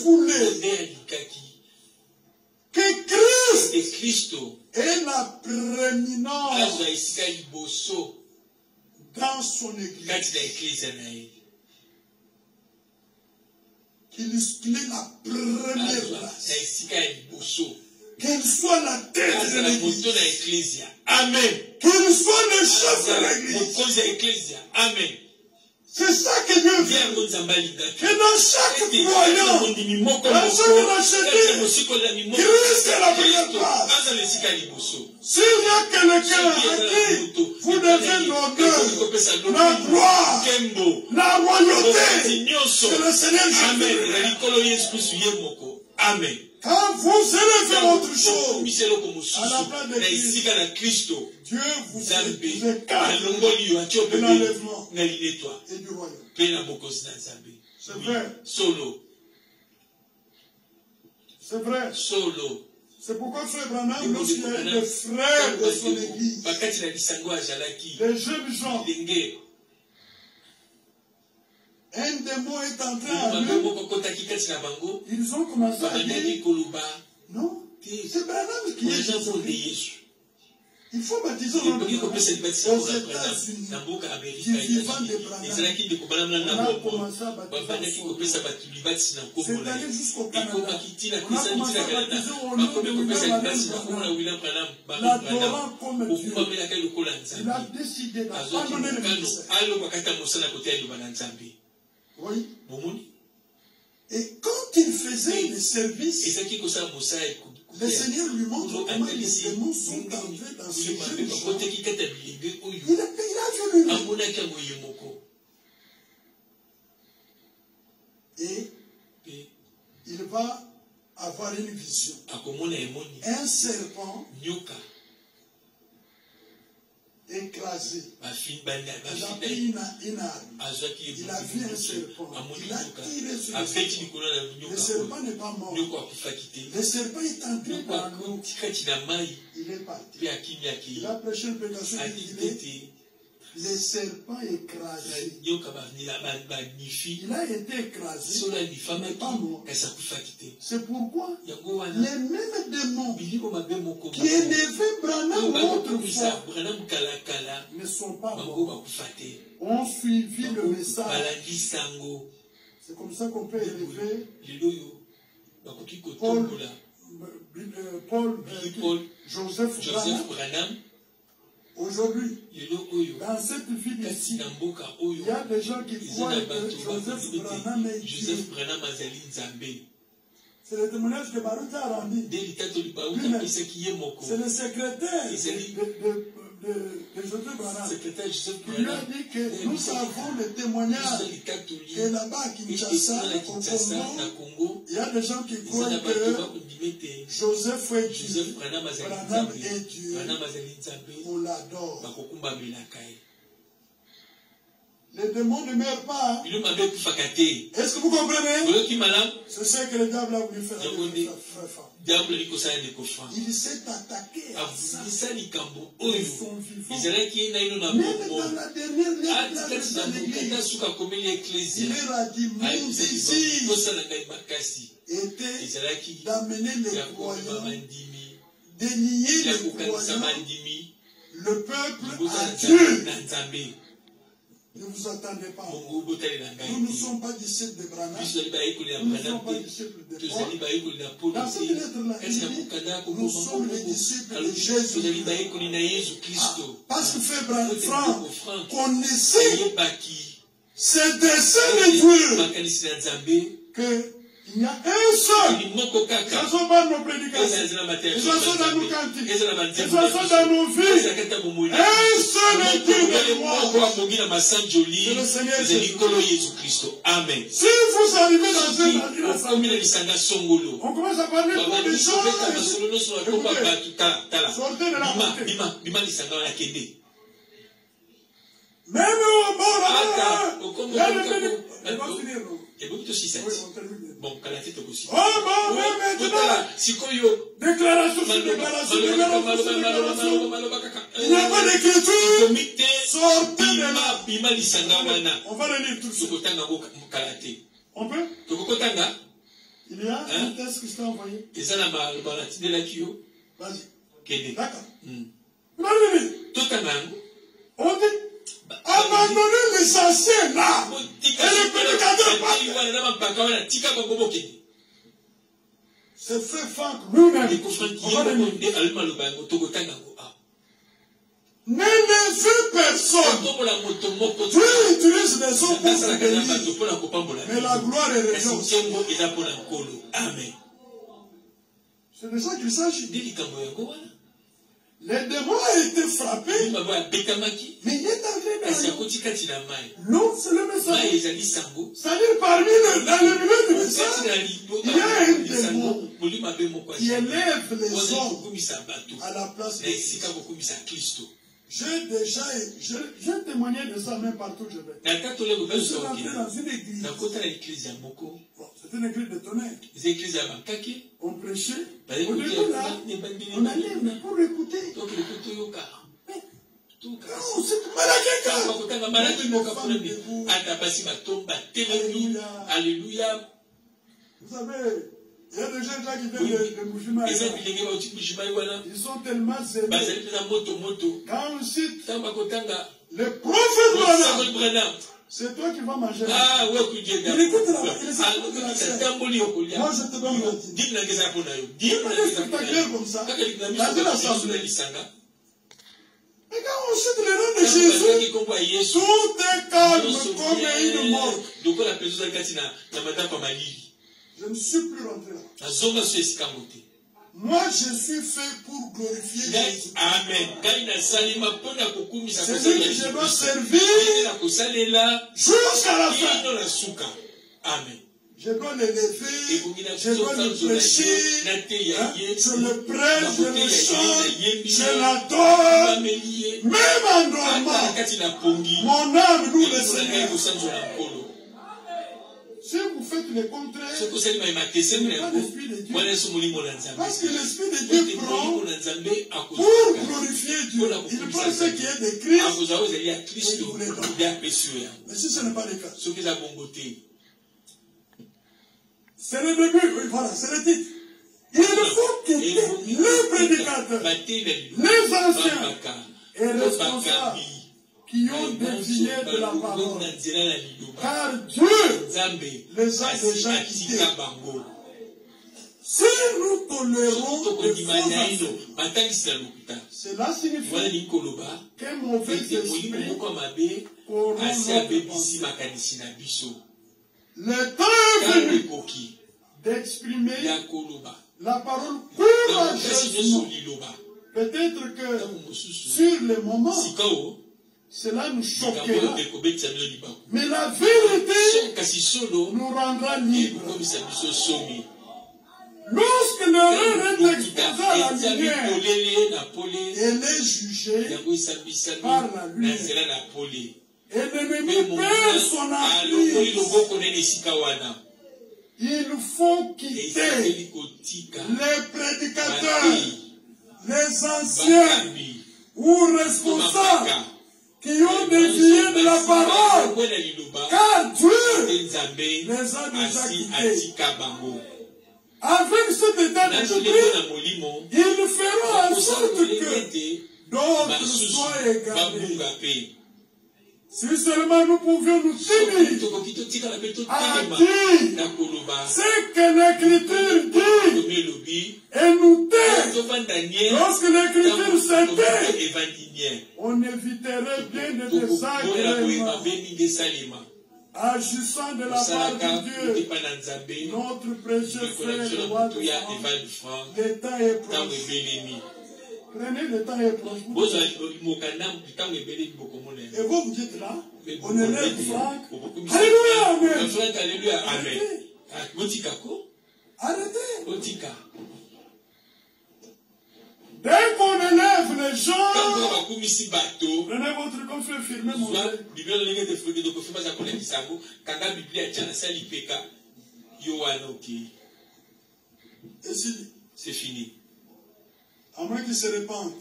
voulez que Christ ait la prééminence dans son église, qu'il ait la première place, qu'elle soit la tête de l'église, Amen. qu'il soit le chef de l'église. Amen. C'est ça que Dieu veut. Que dans chaque croyant, dans chaque racheté, Christ est la première place. S'il y a quelqu'un à qui vous devez l'honneur, la gloire, la royauté, que le Seigneur Jésus. Amen. Quand vous élevez autre chose à la place de Christ, Dieu vous écarte de l'enlèvement et du royaume. C'est vrai. C'est vrai. C'est pourquoi Frère Branham, lorsqu'il y a des frères de son église, les jeunes gens, un démon est entré en eux, ils ont commencé à dire, non, c'est Branham qui est Jésus. Il faut baptiser aux États-Unis, du vivant de Branham. On a commencé à baptiser au c'est allé jusqu'au Canada. On a commencé à baptiser au nom de William Branham, l'adorant comme Dieu. Il a décidé d'abandonner le ministère. Oui. Et quand il faisait les services, le Seigneur lui montre comment les démons sont entrés dans ce jeu. Il a vu lui. Et il va avoir une vision. Un serpent écrasé. Il a pris une arme. Il a vu un serpent. Il a tiré sur le serpent. Le serpent n'est pas mort. Le serpent est entré dans l'eau. Il est parti. Il a prêché une prédication qui disait le serpent écrasé. Il a été écrasé. Il n'est pas mort. C'est pourquoi les mêmes démons qui élevaient Branham autrefois ne sont pas morts. On suivi le message. C'est comme ça qu'on peut élever Joseph Branham. Aujourd'hui, dans cette ville ici, il y a des gens qui croient que Joseph Branham est Dieu. C'est le témoignage que Baruch a rendu. C'est le secrétaire de Joseph Branham qui lui a dit que nous savons le témoignage que là-bas à Kinshasa, au Congo, il y a des gens qui croient que Joseph est Dieu, Branham est Dieu, on l'adore. Les démons ne meurent pas. Est-ce que vous comprenez? C'est ce que le diable a voulu faire avec frère. Il s'est attaqué à ça. Ils sont vivants. Même dans la dernière lettre de l'Église, il leur a dit, mon désir était d'amener les croyants, de nier les croyants, le peuple à Dieu. Ne vous attendez pas. Nous ne sommes pas disciples de Branham. Nous ne sommes pas disciples de Paul. Dans cette lettre-là, il dit, nous sommes les disciples de Jésus. Parce que Frère Branham connaissait ces dessins de Dieu que il y a un seul. Ce ne sont pas nos prédications. Ce sont dans nos cantiques. Ce sont dans nos vies. Un seul Dieu de gloire. C'est le Seigneur Jésus-Christ. Amen. Si vous arrivez dans une assemblée, on commence à parler pour des choses. Sortez de la montée. Même au bord là, elle va finir. Bon, quand la tête aussi. Oh, maintenant, déclaration sur déclaration. Il n'y a pas d'écriture. Sortez de là. On va le lire tout de suite. On peut? Il Il y a un test que je t'ai envoyé. Et ça, la maladie de la Kyo. Vas-y. D'accord. Tout un an. On dit, abandonnez les anciens là. Et les prédicateurs partent. C'est fait Franck lui-même. Ne laissez personne. Dieu utilise les hommes pour se bénir. Mais la gloire est réelle. Amen. C'est de ça qu'il s'agit. Les démons ont été frappés. Mais il est arrivé dans l'eau. C'est le message. C'est-à-dire parmi le milieu du message, il y a un démon qui élève les hommes à la place de Christ. J'ai témoigné de ça même partout où je vais. Je suis rentré dans une église. C'est une église de tonnerre. On prêchait. On était là. On allait mais pour écouter. Alléluia. Vous savez, il y a des gens là qui viennent de Mouchima. Ils sont tellement zélés. Quand on cite le prophète Branham, c'est toi qui vas manger. Ah, ouais, il écoute là. Moi, je te donne le titre. Il y a des spectaculaires comme ça. Dans l'assemblée. Mais quand on cite le nom de Jésus, tout est calme comme une mort. Je ne suis plus rentré là. Moi, je suis fait pour glorifier Jésus. Amen. C'est lui que je dois servir jusqu'à la fin. Amen. Je dois l'élever, je dois le prêcher, je le prêche, je le chante, je l'adore, même en dormant. Mon âme loue le Seigneur. Si vous faites le contraire, ce n'est pas l'Esprit de Dieu. Parce que l'Esprit de Dieu prend pour glorifier Dieu. Il prend ce qui est de Christ et il vous le donne. Mais si ce n'est pas le cas, c'est le début, oui, voilà, c'est le titre. Il faut que les prédicateurs, les anciens et responsables qui ont dévié de la parole, car Dieu les a déjà quittés. Si nous tolérons les faux enseignements, cela signifie qu'un mauvais esprit corrompt notre pensée. Le temps est venu d'exprimer la parole courageusement. Peut-être que sur le moment, cela nous choquera. Mais la vérité nous rendra libres. Lorsque l'erreur est exposée à la lumière, elle est jugée par la lumière. Et l'ennemi perd son emprise. Il faut quitter les prédicateurs, les anciens ou responsables qui ont dévié de la parole, car Dieu les a déjà quittés. Avec cet état d'esprit, ils feront en sorte que d'autres soient égarés. Si seulement nous pouvions nous tenir à dire ce que l'Écriture dit et nous taire. Lorsque l'Écriture se tait, on éviterait bien de désagréments. Agissant de la part de Dieu, notre précieux frère le temps est proche. Prenez le temps et proche. Et vous, vous dites là, on élève Franck. Alléluia, Amen. Arrêtez. Dès qu'on élève les gens, prenez votre conflit, firmez mon c'est fini. À moins qu'ils se répandent.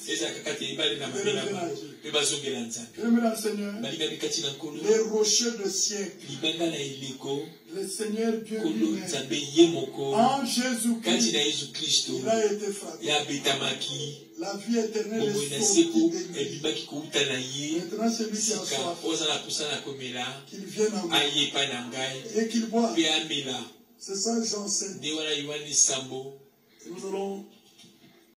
Les rochers de siècle. Le Seigneur Dieu lui-même. En Jésus-Christ. Il a été frappé. La vie éternelle est sortie de lui. Maintenant, celui qui a soif, qu'il vienne à moi et qu'il boive. C'est ça Jean 7. Nous allons